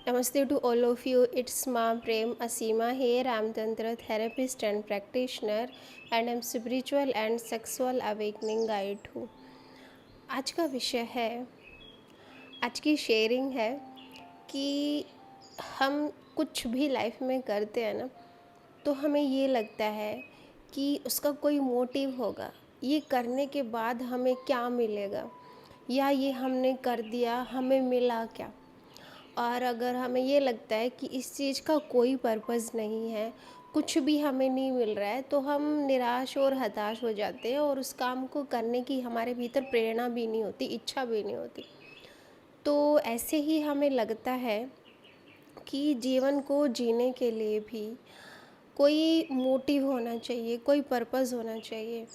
Namaste to all of you. It's Ma Prem Asima here. I'm Tantra therapist and practitioner, and I'm spiritual and sexual awakening guide हूँ. आज का विषय है, आज की sharing है कि हम कुछ भी लाइफ में करते हैं ना, तो हमें ये लगता है कि उसका कोई मोटिव होगा, ये करने के बाद हमें क्या मिलेगा, या ये हमने कर दिया हमें मिला क्या. और अगर हमें ये लगता है कि इस चीज़ का कोई पर्पज़ नहीं है, कुछ भी हमें नहीं मिल रहा है, तो हम निराश और हताश हो जाते हैं और उस काम को करने की हमारे भीतर प्रेरणा भी नहीं होती, इच्छा भी नहीं होती. तो ऐसे ही हमें लगता है कि जीवन को जीने के लिए भी कोई मोटिव होना चाहिए, कोई पर्पज़ होना चाहिए.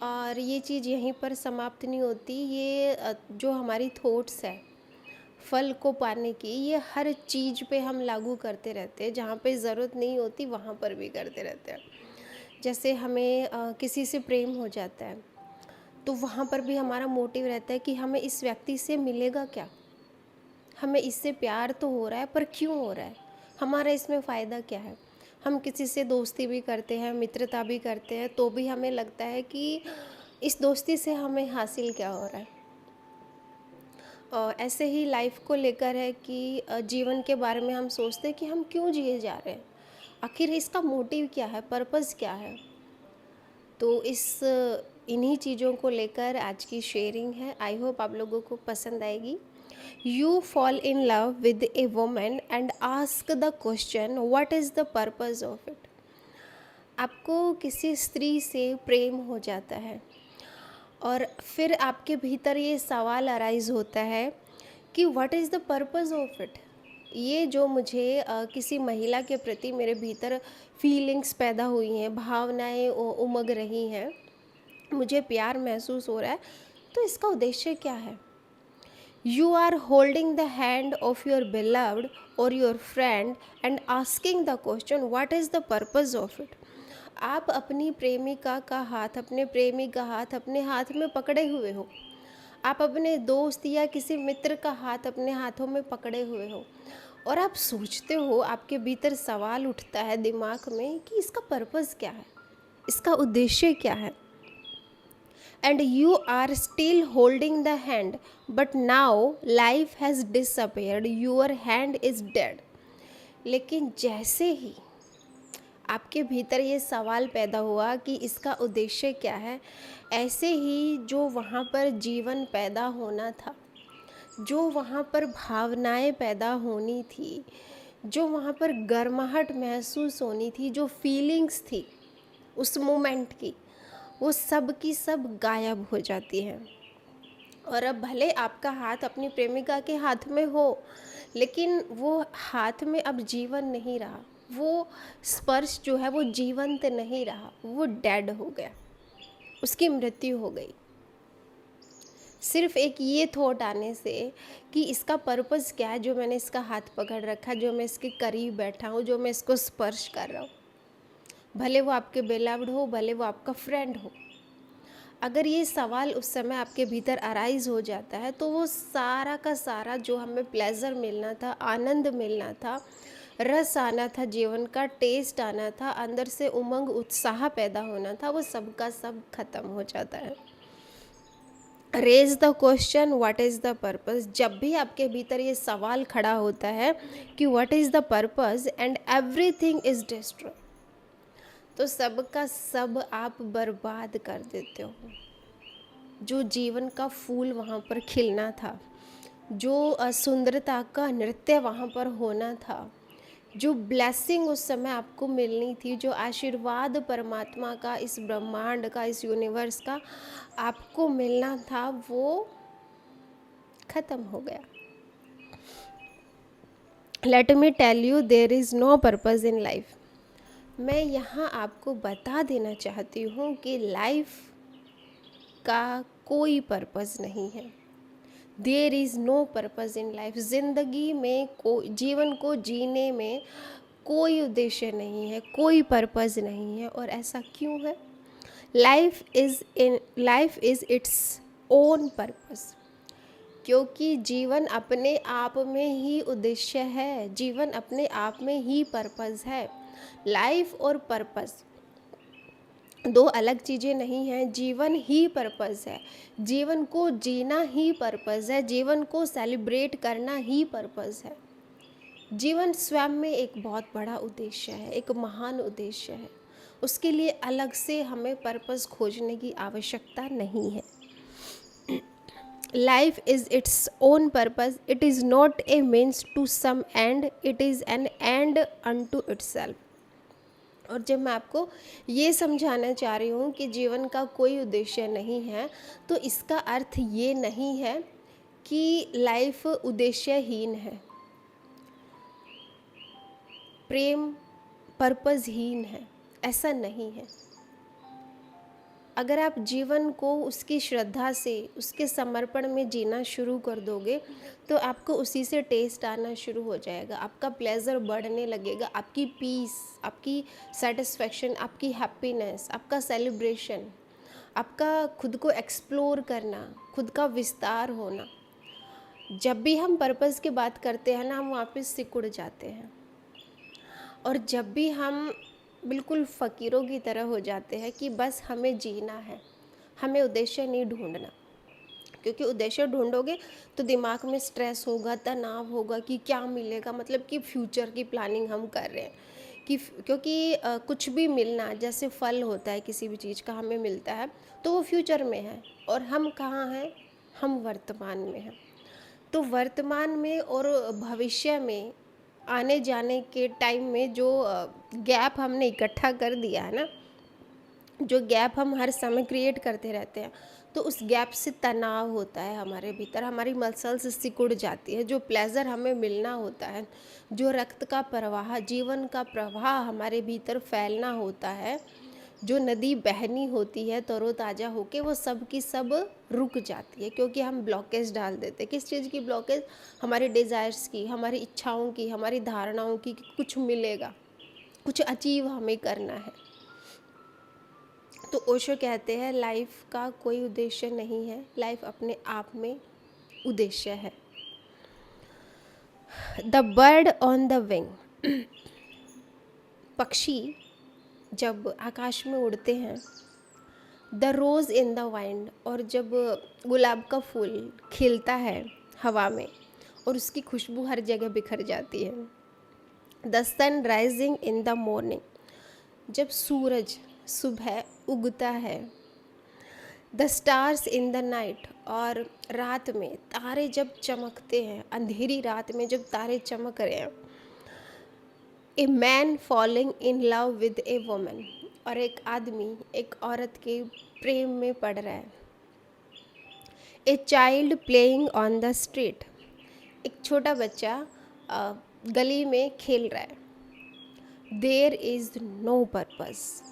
और ये चीज़ यहीं पर समाप्त नहीं होती. ये जो हमारी थॉट्स है फल को पाने की, ये हर चीज़ पे हम लागू करते रहते हैं. जहाँ पे ज़रूरत नहीं होती वहाँ पर भी करते रहते हैं. जैसे हमें किसी से प्रेम हो जाता है, तो वहाँ पर भी हमारा मोटिव रहता है कि हमें इस व्यक्ति से मिलेगा क्या, हमें इससे प्यार तो हो रहा है पर क्यों हो रहा है, हमारा इसमें फ़ायदा क्या है. हम किसी से दोस्ती भी करते हैं, मित्रता भी करते हैं, तो भी हमें लगता है कि इस दोस्ती से हमें हासिल क्या हो रहा है. ऐसे ही लाइफ को लेकर है कि जीवन के बारे में हम सोचते हैं कि हम क्यों जिए जा रहे हैं, आखिर इसका मोटिव क्या है, पर्पस क्या है. तो इन्हीं चीज़ों को लेकर आज की शेयरिंग है. आई होप आप लोगों को पसंद आएगी. You fall in love with A women and ask the question what is the purpose of it. आपको किसी स्त्री से प्रेम हो जाता है और फिर आपके भीतर ये सवाल अराइज होता है कि what is the purpose of it. ये जो मुझे किसी महिला के प्रति मेरे भीतर फीलिंग्स पैदा हुई हैं, भावनाएं उमग रही हैं, मुझे प्यार महसूस हो रहा है, तो इसका उद्देश्य क्या है. You are holding the hand of your beloved और your friend and asking the question what is the purpose of it. आप अपनी प्रेमिका का हाथ, अपने प्रेमी का हाथ अपने हाथ में पकड़े हुए हो, आप अपने दोस्त या किसी मित्र का हाथ अपने हाथों में पकड़े हुए हो, और आप सोचते हो, आपके भीतर सवाल उठता है दिमाग में कि इसका पर्पस क्या है, इसका उद्देश्य क्या है. And you are still holding the hand, but now life has disappeared, your hand is dead. लेकिन जैसे ही आपके भीतर ये सवाल पैदा हुआ कि इसका उद्देश्य क्या है, ऐसे ही जो वहाँ पर जीवन पैदा होना था, जो वहाँ पर भावनाएं पैदा होनी थी, जो वहाँ पर गर्माहट महसूस होनी थी, जो फीलिंग्स थी उस मोमेंट की, वो सब की सब गायब हो जाती हैं. और अब भले आपका हाथ अपनी प्रेमिका के हाथ में हो, लेकिन वो हाथ में अब जीवन नहीं रहा, वो स्पर्श जो है वो जीवंत नहीं रहा, वो डेड हो गया, उसकी मृत्यु हो गई. सिर्फ एक ये थॉट आने से कि इसका पर्पस क्या है, जो मैंने इसका हाथ पकड़ रखा, जो मैं इसके करीब बैठा हूँ, जो मैं इसको स्पर्श कर रहा हूँ, भले वो आपके बेलव्ड हो, भले वो आपका फ्रेंड हो. अगर ये सवाल उस समय आपके भीतर अराइज हो जाता है, तो वो सारा का सारा जो हमें प्लेजर मिलना था, आनंद मिलना था, रस आना था, जीवन का टेस्ट आना था, अंदर से उमंग उत्साह पैदा होना था, वो सब का सब खत्म हो जाता है. Raise the question what is the purpose. जब भी आपके भीतर ये सवाल खड़ा होता है कि what is the purpose, and everything is destroy, तो सब का सब आप बर्बाद कर देते हो. जो जीवन का फूल वहाँ पर खिलना था, जो सुंदरता का नृत्य वहाँ पर होना था, जो ब्लेसिंग उस समय आपको मिलनी थी, जो आशीर्वाद परमात्मा का, इस ब्रह्मांड का, इस यूनिवर्स का आपको मिलना था, वो ख़त्म हो गया. Let me tell you, there is no purpose in life. मैं यहाँ आपको बता देना चाहती हूँ कि लाइफ का कोई पर्पस नहीं है. There is no purpose in life. ज़िंदगी में जीवन को जीने में कोई उद्देश्य नहीं है, कोई पर्पस नहीं है. और ऐसा क्यों है? Life is its own purpose. क्योंकि जीवन अपने आप में ही उद्देश्य है, जीवन अपने आप में ही पर्पस है। लाइफ और पर्पस दो अलग चीज़ें नहीं हैं, जीवन ही पर्पस है। जीवन को जीना ही पर्पस है, जीवन को सेलिब्रेट करना ही पर्पस है। जीवन स्वयं में एक बहुत बड़ा उद्देश्य है, एक महान उद्देश्य है। उसके लिए अलग से हमें पर्पस खोजने की आवश्यकता नहीं है। Life is its own purpose, it is not a means to some end, it is an end unto itself. और जब मैं आपको ये समझाना चाह रही हूँ कि जीवन का कोई उद्देश्य नहीं है, तो इसका अर्थ ये नहीं है कि लाइफ उद्देश्यहीन है, प्रेम पर्पसहीन है, ऐसा नहीं है। अगर आप जीवन को उसकी श्रद्धा से, उसके समर्पण में जीना शुरू कर दोगे, तो आपको उसी से टेस्ट आना शुरू हो जाएगा, आपका प्लेजर बढ़ने लगेगा, आपकी पीस, आपकी सेटिस्फैक्शन, आपकी हैप्पीनेस, आपका सेलिब्रेशन, आपका खुद को एक्सप्लोर करना, खुद का विस्तार होना। जब भी हम पर्पस की बात करते हैं ना, हम वापस सिकुड़ जाते हैं। और जब भी हम बिल्कुल फ़कीरों की तरह हो जाते हैं कि बस हमें जीना है, हमें उद्देश्य नहीं ढूंढना। क्योंकि उद्देश्य ढूंढोगे तो दिमाग में स्ट्रेस होगा, तनाव होगा कि क्या मिलेगा, मतलब कि फ्यूचर की प्लानिंग हम कर रहे हैं कि क्योंकि कुछ भी मिलना, जैसे फल होता है किसी भी चीज़ का हमें मिलता है, तो वो फ्यूचर में है और हम कहाँ हैं, हम वर्तमान में हैं। तो वर्तमान में और भविष्य में आने जाने के टाइम में जो गैप हमने इकट्ठा कर दिया है ना, जो गैप हम हर समय क्रिएट करते रहते हैं, तो उस गैप से तनाव होता है हमारे भीतर, हमारी मसल्स सिकुड़ जाती है। जो प्लेजर हमें मिलना होता है, जो रक्त का प्रवाह, जीवन का प्रवाह हमारे भीतर फैलना होता है, जो नदी बहनी होती है तरोताज़ा होके, वो सब की सब रुक जाती है क्योंकि हम ब्लॉकेज डाल देते हैं। किस चीज़ की ब्लॉकेज? हमारे डिज़ायर्स की, हमारी इच्छाओं की, हमारी धारणाओं की कि कुछ मिलेगा, कुछ अचीव हमें करना है। तो ओशो कहते हैं लाइफ का कोई उद्देश्य नहीं है, लाइफ अपने आप में उद्देश्य है। The bird on the wing, पक्षी जब आकाश में उड़ते हैं, the rose in the wind, और जब गुलाब का फूल खिलता है हवा में और उसकी खुशबू हर जगह बिखर जाती है। The sun rising in the morning, जब सूरज सुबह उगता है। The stars in the night, और रात में तारे जब चमकते हैं, अंधेरी रात में जब तारे चमक रहे हैं। A man falling in love with a woman, और एक आदमी एक औरत के प्रेम में पड़ रहा है। A child playing on the street, एक छोटा बच्चा गली में खेल रहा है। देयर इज़ नो पर्पस,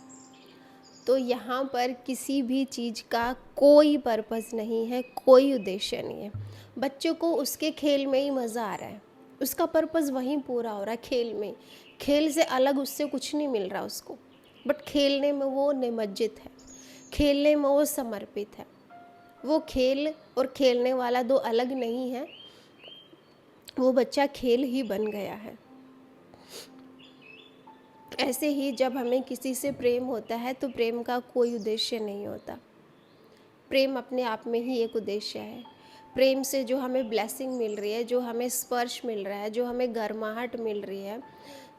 तो यहाँ पर किसी भी चीज़ का कोई पर्पस नहीं है, कोई उद्देश्य नहीं है। बच्चों को उसके खेल में ही मज़ा आ रहा है, उसका पर्पस वहीं पूरा हो रहा है, खेल में। खेल से अलग उससे कुछ नहीं मिल रहा उसको, बट खेलने में वो निमज्जित है, खेलने में वो समर्पित है। वो खेल और खेलने वाला दो अलग नहीं है, वो बच्चा खेल ही बन गया है। ऐसे ही जब हमें किसी से प्रेम होता है तो प्रेम का कोई उद्देश्य नहीं होता, प्रेम अपने आप में ही एक उद्देश्य है। प्रेम से जो हमें ब्लेसिंग मिल रही है, जो हमें स्पर्श मिल रहा है, जो हमें गर्माहट मिल रही है,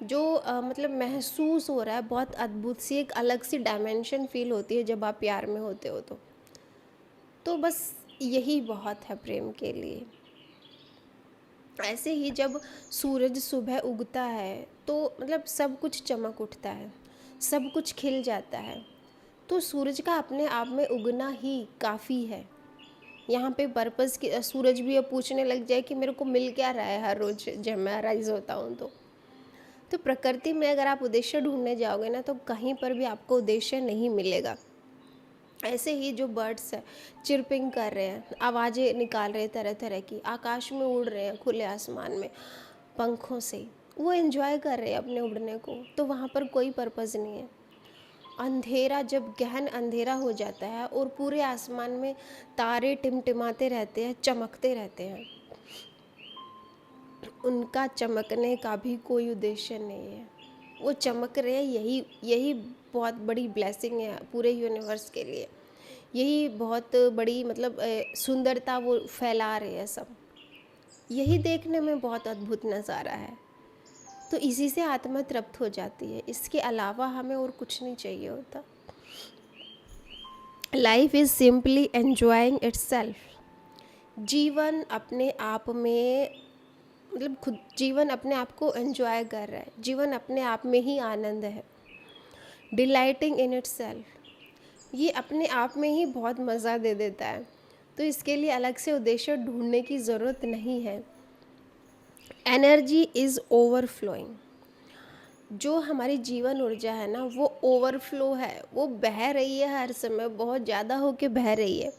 जो मतलब महसूस हो रहा है, बहुत अद्भुत सी एक अलग सी डायमेंशन फील होती है जब आप प्यार में होते हो। तो बस यही बहुत है प्रेम के लिए। ऐसे ही जब सूरज सुबह उगता है तो मतलब सब कुछ चमक उठता है, सब कुछ खिल जाता है। तो सूरज का अपने आप में उगना ही काफ़ी है। यहाँ पे पर्पस की सूरज भी अब पूछने लग जाए कि मेरे को मिल क्या रहा है हर रोज़ जब मैं राइज होता हूँ। तो प्रकृति में अगर आप उद्देश्य ढूंढने जाओगे ना, तो कहीं पर भी आपको उद्देश्य नहीं मिलेगा। ऐसे ही जो बर्ड्स हैं चिरपिंग कर रहे हैं, आवाज़ें निकाल रहे हैं तरह तरह की, आकाश में उड़ रहे हैं खुले आसमान में पंखों से, वो एंजॉय कर रहे हैं अपने उड़ने को, तो वहाँ पर कोई पर्पस नहीं है। अंधेरा जब गहन अंधेरा हो जाता है और पूरे आसमान में तारे टिमटिमाते रहते हैं, चमकते रहते हैं, उनका चमकने का भी कोई उद्देश्य नहीं है। वो चमक रहे हैं, यही यही बहुत बड़ी ब्लेसिंग है पूरे यूनिवर्स के लिए। यही बहुत बड़ी मतलब सुंदरता वो फैला रहे हैं सब। यही देखने में बहुत अद्भुत नज़ारा है। तो इसी से आत्मा तृप्त हो जाती है, इसके अलावा हमें और कुछ नहीं चाहिए होता। Life is simply enjoying itself. जीवन अपने आप में मतलब खुद जीवन अपने आप को एंजॉय कर रहा है, जीवन अपने आप में ही आनंद है। डिलाइटिंग इन इट्सेल्फ, ये अपने आप में ही बहुत मज़ा दे देता है। तो इसके लिए अलग से उद्देश्य ढूंढने की ज़रूरत नहीं है। एनर्जी इज़ ओवरफ्लोइंग, जो हमारी जीवन ऊर्जा है ना वो ओवरफ्लो है, वो बह रही है, हर समय बहुत ज़्यादा होके बह रही है।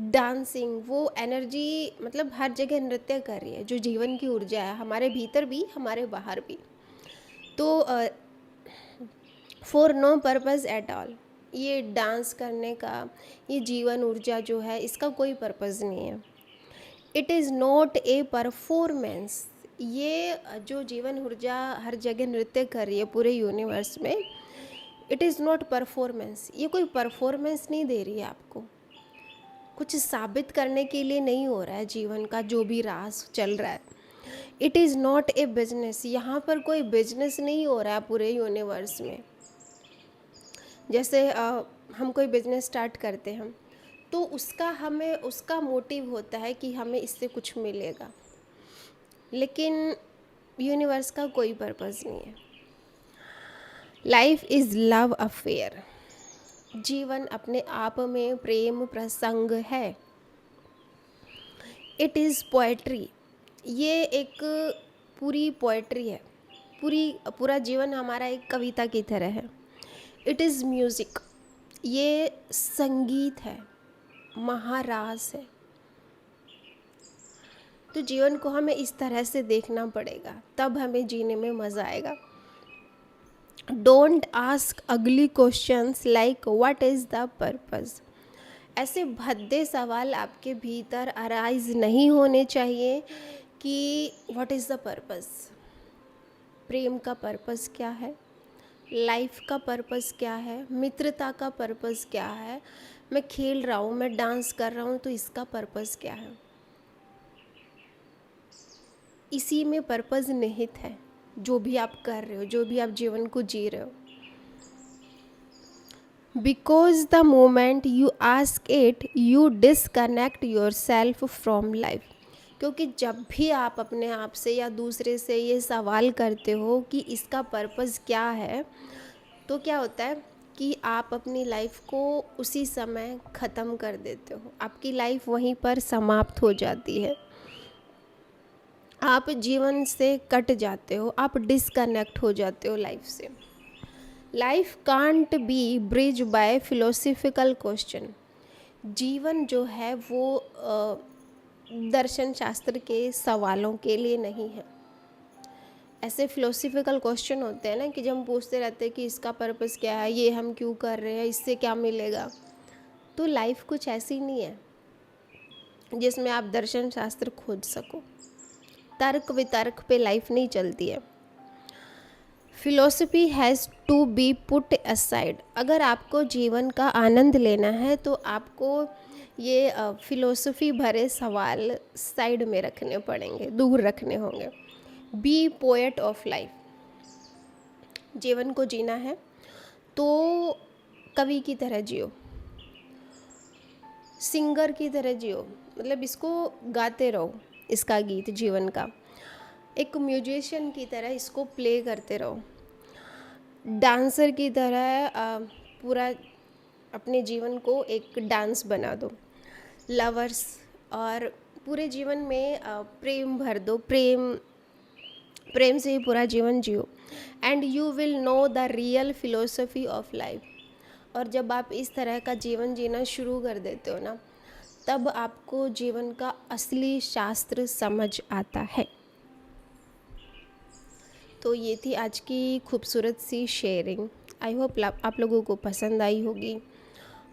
डांसिंग, वो एनर्जी मतलब हर जगह नृत्य कर रही है, जो जीवन की ऊर्जा है हमारे भीतर भी हमारे बाहर भी। तो for no purpose at all, ये डांस करने का, ये जीवन ऊर्जा जो है इसका कोई पर्पज़ नहीं है। It is not A performance, ये जो जीवन ऊर्जा हर जगह नृत्य कर रही है पूरे यूनिवर्स में, इट इज़ नॉट परफॉर्मेंस, ये कोई परफॉर्मेंस नहीं दे रही है आपको, कुछ साबित करने के लिए नहीं हो रहा है जीवन का जो भी राज चल रहा है। It is not A business, यहाँ पर कोई बिजनेस नहीं हो रहा है पूरे यूनिवर्स में। जैसे हम कोई बिजनेस स्टार्ट करते हैं तो उसका मोटिव होता है कि हमें इससे कुछ मिलेगा, लेकिन यूनिवर्स का कोई पर्पज़ नहीं है। लाइफ इज़ लव अफेयर, जीवन अपने आप में प्रेम प्रसंग है। इट इज़ पोएट्री, ये एक पूरी पोएट्री है, पूरा जीवन हमारा एक कविता की तरह है। इट इज़ म्यूज़िक, ये संगीत है, महारास है। तो जीवन को हमें इस तरह से देखना पड़ेगा, तब हमें जीने में मज़ा आएगा। डोंट आस्क अगली questions like what is the purpose, ऐसे भद्दे सवाल आपके भीतर अराइज नहीं होने चाहिए कि व्हाट इज़ द पर्पज़, प्रेम का पर्पज़ क्या है, लाइफ का पर्पज़ क्या है, मित्रता का पर्पज़ क्या है, मैं खेल रहा हूँ, मैं डांस कर रहा हूँ तो इसका पर्पज़ क्या है। इसी में पर्पज़ निहित है, जो भी आप कर रहे हो, जो भी आप जीवन को जी रहे हो। Because the moment you ask it you disconnect your self from life, क्योंकि जब भी आप अपने आप से या दूसरे से ये सवाल करते हो कि इसका पर्पज़ क्या है, तो क्या होता है कि आप अपनी लाइफ को उसी समय ख़त्म कर देते हो, आपकी लाइफ वहीं पर समाप्त हो जाती है, आप जीवन से कट जाते हो, आप डिसकनेक्ट हो जाते हो लाइफ से। Life can't be bridge by philosophical question, जीवन जो है वो दर्शन शास्त्र के सवालों के लिए नहीं है। ऐसे फिलोसफिकल क्वेश्चन होते हैं ना कि जब हम पूछते रहते हैं कि इसका पर्पस क्या है, ये हम क्यों कर रहे हैं, इससे क्या मिलेगा। तो लाइफ कुछ ऐसी नहीं है जिसमें आप दर्शन शास्त्र खोज सको, तर्क वितर्क पे लाइफ नहीं चलती है। Philosophy has to be put aside, अगर आपको जीवन का आनंद लेना है तो आपको ये फिलोसफी भरे सवाल साइड में रखने पड़ेंगे, दूर रखने होंगे। बी पोएट ऑफ लाइफ, जीवन को जीना है तो कवि की तरह जियो, सिंगर की तरह जियो, मतलब इसको गाते रहो, इसका गीत जीवन का, एक म्यूजिशियन की तरह इसको प्ले करते रहो, डांसर की तरह पूरा अपने जीवन को एक डांस बना दो। लवर्स, और पूरे जीवन में प्रेम भर दो, प्रेम से ही पूरा जीवन जियो। And you will know the real philosophy of life, और जब आप इस तरह का जीवन जीना शुरू कर देते हो ना, तब आपको जीवन का असली शास्त्र समझ आता है। तो ये थी आज की खूबसूरत सी शेयरिंग। आई होप आप लोगों को पसंद आई होगी।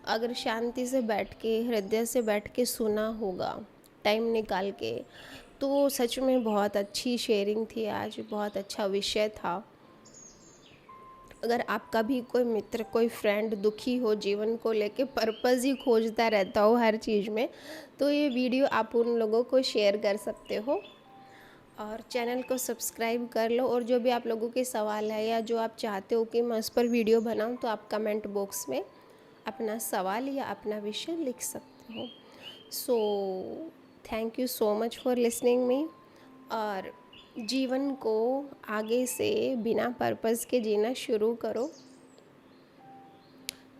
अगर शांति से बैठ के, हृदय से बैठ के सुना होगा टाइम निकाल के, तो सच में बहुत अच्छी शेयरिंग थी आज, बहुत अच्छा विषय था। अगर आपका भी कोई मित्र, कोई फ्रेंड दुखी हो, जीवन को लेके पर्पस ही खोजता रहता हो हर चीज़ में, तो ये वीडियो आप उन लोगों को शेयर कर सकते हो। और चैनल को सब्सक्राइब कर लो, और जो भी आप लोगों के सवाल है या जो आप चाहते हो कि मैं उस पर वीडियो बनाऊं, तो आप कमेंट बॉक्स में अपना सवाल या अपना विषय लिख सकते हो। So thank you so much for listening me. और जीवन को आगे से बिना पर्पस के जीना शुरू करो।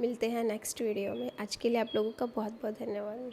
मिलते हैं नेक्स्ट वीडियो में। आज के लिए आप लोगों का बहुत बहुत धन्यवाद।